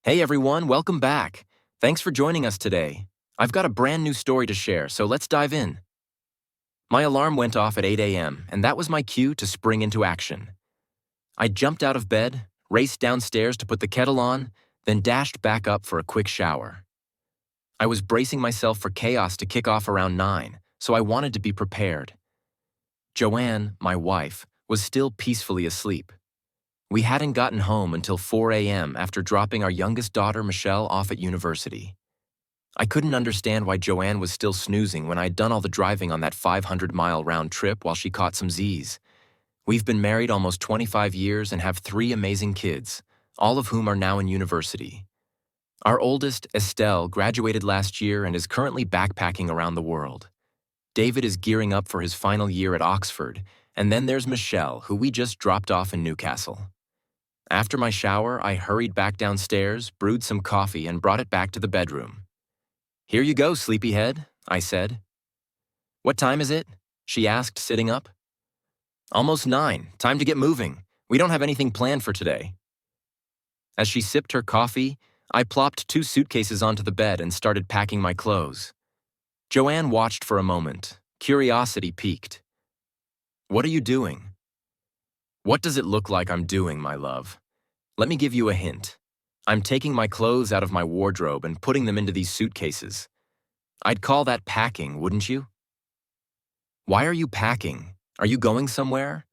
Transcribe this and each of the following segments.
Hey everyone, welcome back. Thanks for joining us today. I've got a brand new story to share, so let's dive in. My alarm went off at 8 a.m., and that was my cue to spring into action. I jumped out of bed, raced downstairs to put the kettle on, then dashed back up for a quick shower. I was bracing myself for chaos to kick off around 9, so I wanted to be prepared. Joanne, my wife, was still peacefully asleep. We hadn't gotten home until 4 a.m. after dropping our youngest daughter, Michelle, off at university. I couldn't understand why Joanne was still snoozing when I'd done all the driving on that 500-mile round trip while she caught some Z's. We've been married almost 25 years and have 3 amazing kids, all of whom are now in university. Our oldest, Estelle, graduated last year and is currently backpacking around the world. David is gearing up for his final year at Oxford, and then there's Michelle, who we just dropped off in Newcastle. After my shower, I hurried back downstairs, brewed some coffee, and brought it back to the bedroom. "Here you go, sleepyhead," I said. "What time is it?" she asked, sitting up. "Almost 9. Time to get moving. We don't have anything planned for today." As she sipped her coffee, I plopped 2 suitcases onto the bed and started packing my clothes. Joanne watched for a moment. Curiosity piqued. "What are you doing?" "What does it look like I'm doing, my love? Let me give you a hint. I'm taking my clothes out of my wardrobe and putting them into these suitcases. I'd call that packing, wouldn't you?" "Why are you packing? Are you going somewhere?"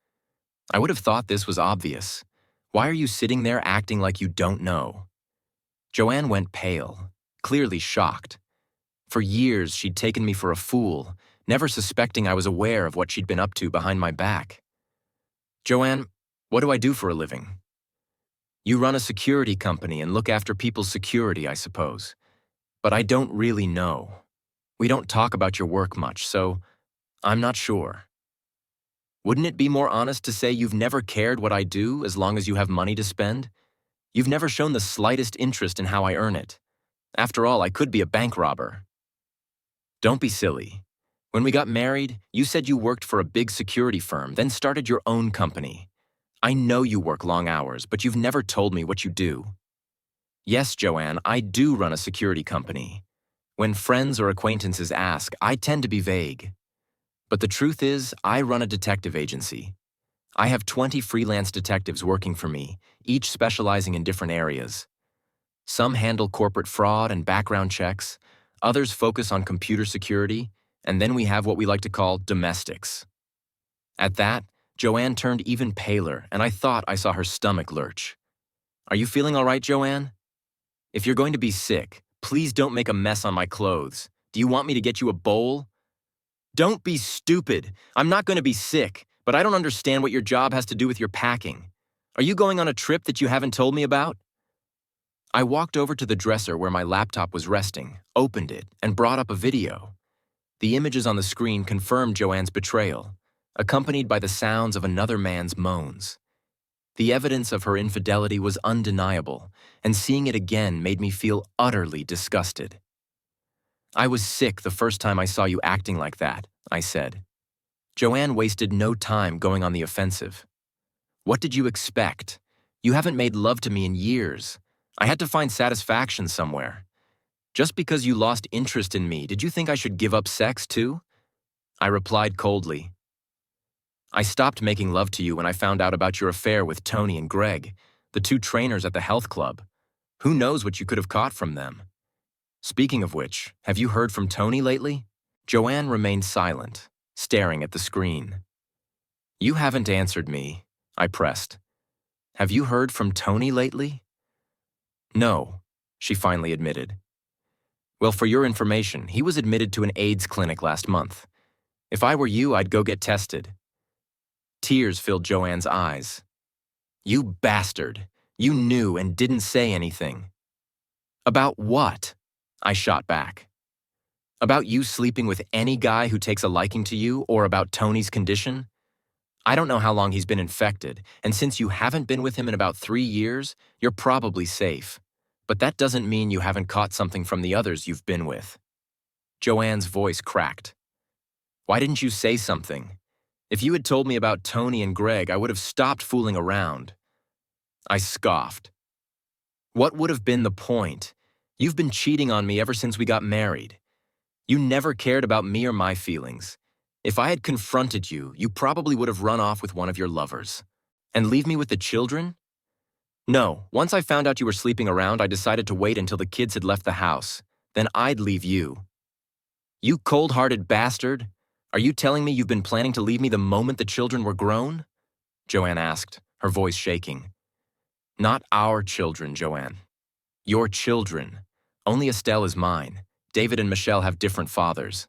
I would have thought this was obvious. Why are you sitting there acting like you don't know? Joanne went pale, clearly shocked. For years, she'd taken me for a fool, never suspecting I was aware of what she'd been up to behind my back. "Joanne, what do I do for a living?" "You run a security company and look after people's security, I suppose. But I don't really know. We don't talk about your work much, so I'm not sure." "Wouldn't it be more honest to say you've never cared what I do as long as you have money to spend? You've never shown the slightest interest in how I earn it. After all, I could be a bank robber." "Don't be silly. When we got married, you said you worked for a big security firm, then started your own company. I know you work long hours, but you've never told me what you do." "Yes, Joanne, I do run a security company. When friends or acquaintances ask, I tend to be vague. But the truth is, I run a detective agency. I have 20 freelance detectives working for me, each specializing in different areas. Some handle corporate fraud and background checks, others focus on computer security, and then we have what we like to call domestics." At that, Joanne turned even paler, and I thought I saw her stomach lurch. "Are you feeling all right, Joanne? If you're going to be sick, please don't make a mess on my clothes. Do you want me to get you a bowl?" "Don't be stupid. I'm not going to be sick, but I don't understand what your job has to do with your packing. Are you going on a trip that you haven't told me about?" I walked over to the dresser where my laptop was resting, opened it, and brought up a video. The images on the screen confirmed Joanne's betrayal, accompanied by the sounds of another man's moans. The evidence of her infidelity was undeniable, and seeing it again made me feel utterly disgusted. "I was sick the first time I saw you acting like that," I said. Joanne wasted no time going on the offensive. "What did you expect? You haven't made love to me in years. I had to find satisfaction somewhere. Just because you lost interest in me, did you think I should give up sex too?" I replied coldly. "I stopped making love to you when I found out about your affair with Tony and Greg, the 2 trainers at the health club. Who knows what you could have caught from them? Speaking of which, have you heard from Tony lately?" Joanne remained silent, staring at the screen. "You haven't answered me," I pressed. "Have you heard from Tony lately?" "No," she finally admitted. "Well, for your information, he was admitted to an AIDS clinic last month. If I were you, I'd go get tested." Tears filled Joanne's eyes. "You bastard! You knew and didn't say anything." "About what?" I shot back. "About you sleeping with any guy who takes a liking to you, or about Tony's condition? I don't know how long he's been infected, and since you haven't been with him in about 3 years, you're probably safe. But that doesn't mean you haven't caught something from the others you've been with." Joanne's voice cracked. "Why didn't you say something? If you had told me about Tony and Greg, I would have stopped fooling around." I scoffed. What would have been the point? You've been cheating on me ever since we got married. You never cared about me or my feelings. If I had confronted you, you probably would have run off with one of your lovers. And leave me with the children? No, once I found out you were sleeping around, I decided to wait until the kids had left the house. Then I'd leave you. You cold-hearted bastard! Are you telling me you've been planning to leave me the moment the children were grown? Joanne asked, her voice shaking. Not our children, Joanne. Your children. Only Estelle is mine. David and Michelle have different fathers.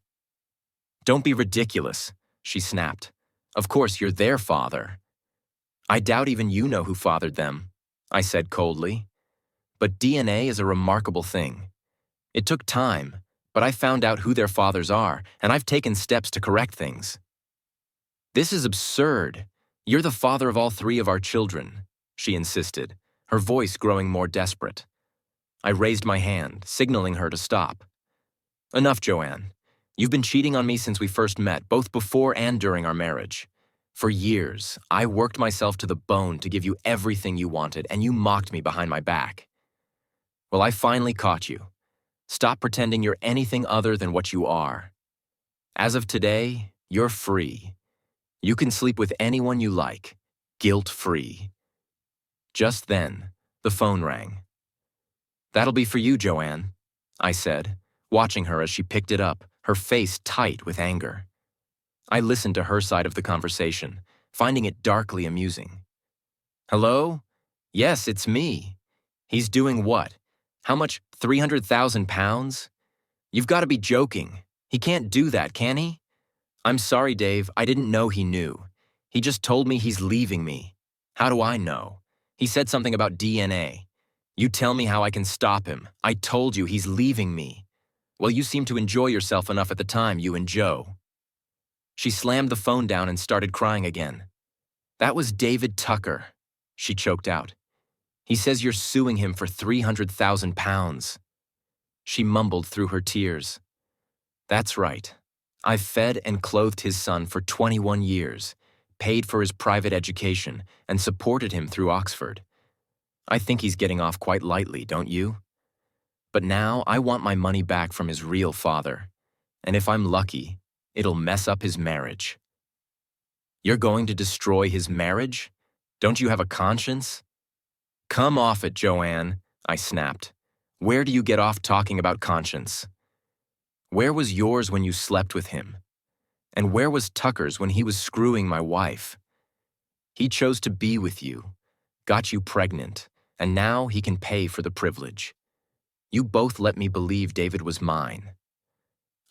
Don't be ridiculous, she snapped. Of course, you're their father. I doubt even you know who fathered them, I said coldly. But DNA is a remarkable thing. It took time, but I found out who their fathers are, and I've taken steps to correct things. This is absurd. You're the father of all three of our children, she insisted, her voice growing more desperate. I raised my hand, signaling her to stop. Enough, Joanne. You've been cheating on me since we first met, both before and during our marriage. For years, I worked myself to the bone to give you everything you wanted, and you mocked me behind my back. Well, I finally caught you. Stop pretending you're anything other than what you are. As of today, you're free. You can sleep with anyone you like, guilt-free. Just then, the phone rang. That'll be for you, Joanne, I said, watching her as she picked it up, her face tight with anger. I listened to her side of the conversation, finding it darkly amusing. Hello? Yes, it's me. He's doing what? How much? 300,000 pounds? You've got to be joking. He can't do that, can he? I'm sorry, Dave. I didn't know he knew. He just told me he's leaving me. How do I know? He said something about DNA. You tell me how I can stop him. I told you he's leaving me. Well, you seem to enjoy yourself enough at the time, you and Joe. She slammed the phone down and started crying again. That was David Tucker, she choked out. He says you're suing him for 300,000 pounds. She mumbled through her tears. That's right. I've fed and clothed his son for 21 years, paid for his private education, and supported him through Oxford. I think he's getting off quite lightly, don't you? But now I want my money back from his real father, and if I'm lucky, it'll mess up his marriage. You're going to destroy his marriage? Don't you have a conscience? Come off it, Joanne, I snapped. Where do you get off talking about conscience? Where was yours when you slept with him? And where was Tucker's when he was screwing my wife? He chose to be with you, got you pregnant, and now he can pay for the privilege. You both let me believe David was mine.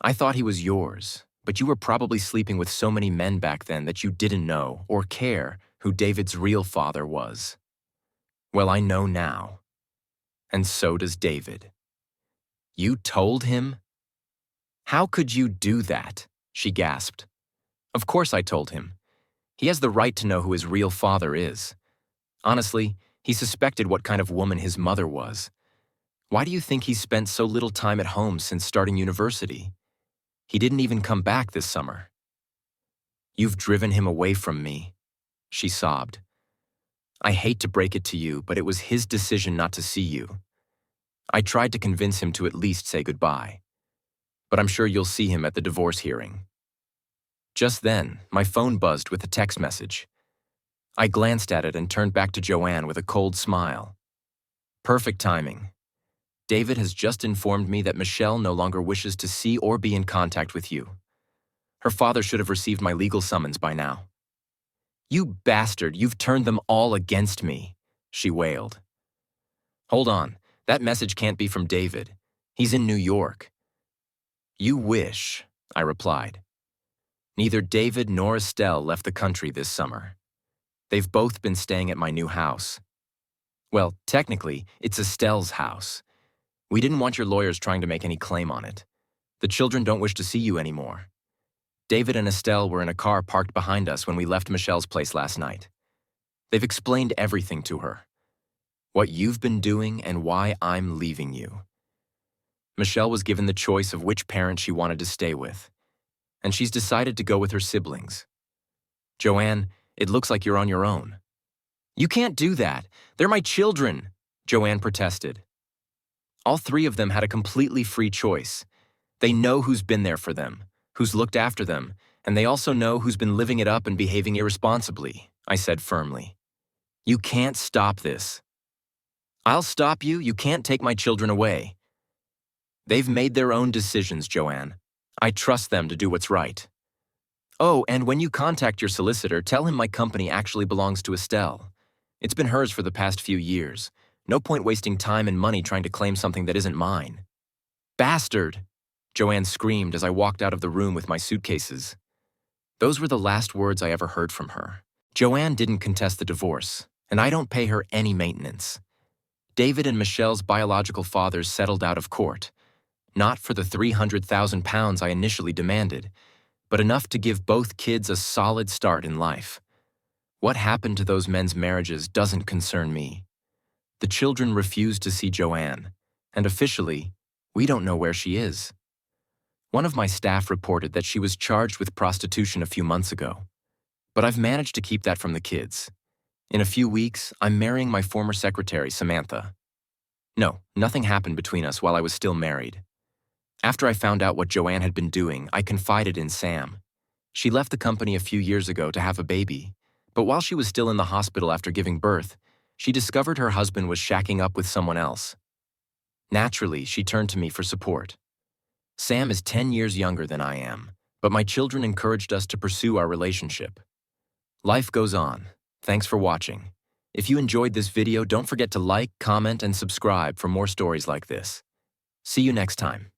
I thought he was yours, but you were probably sleeping with so many men back then that you didn't know or care who David's real father was. Well, I know now. And so does David. You told him? How could you do that? She gasped. Of course I told him. He has the right to know who his real father is. Honestly, he suspected what kind of woman his mother was. Why do you think he's spent so little time at home since starting university? He didn't even come back this summer. You've driven him away from me, she sobbed. I hate to break it to you, but it was his decision not to see you. I tried to convince him to at least say goodbye. But I'm sure you'll see him at the divorce hearing. Just then, my phone buzzed with a text message. I glanced at it and turned back to Joanne with a cold smile. Perfect timing. David has just informed me that Michelle no longer wishes to see or be in contact with you. Her father should have received my legal summons by now. You bastard, you've turned them all against me, she wailed. Hold on, that message can't be from David. He's in New York. You wish, I replied. Neither David nor Estelle left the country this summer. They've both been staying at my new house. Well, technically, it's Estelle's house. We didn't want your lawyers trying to make any claim on it. The children don't wish to see you anymore. David and Estelle were in a car parked behind us when we left Michelle's place last night. They've explained everything to her. What you've been doing and why I'm leaving you. Michelle was given the choice of which parent she wanted to stay with, and she's decided to go with her siblings. Joanne, it looks like you're on your own. You can't do that. They're my children, Joanne protested. All three of them had a completely free choice. They know who's been there for them, who's looked after them, and they also know who's been living it up and behaving irresponsibly, I said firmly. You can't stop this. I'll stop you. You can't take my children away. They've made their own decisions, Joanne. I trust them to do what's right. Oh, and when you contact your solicitor, tell him my company actually belongs to Estelle. It's been hers for the past few years. No point wasting time and money trying to claim something that isn't mine. Bastard! Joanne screamed as I walked out of the room with my suitcases. Those were the last words I ever heard from her. Joanne didn't contest the divorce, and I don't pay her any maintenance. David and Michelle's biological fathers settled out of court, not for the £300,000 I initially demanded, but enough to give both kids a solid start in life. What happened to those men's marriages doesn't concern me. The children refused to see Joanne, and officially, we don't know where she is. One of my staff reported that she was charged with prostitution a few months ago, but I've managed to keep that from the kids. In a few weeks, I'm marrying my former secretary, Samantha. No, nothing happened between us while I was still married. After I found out what Joanne had been doing, I confided in Sam. She left the company a few years ago to have a baby, but while she was still in the hospital after giving birth, she discovered her husband was shacking up with someone else. Naturally, she turned to me for support. Sam is 10 years younger than I am, but my children encouraged us to pursue our relationship. Life goes on. Thanks for watching. If you enjoyed this video, don't forget to like, comment, and subscribe for more stories like this. See you next time.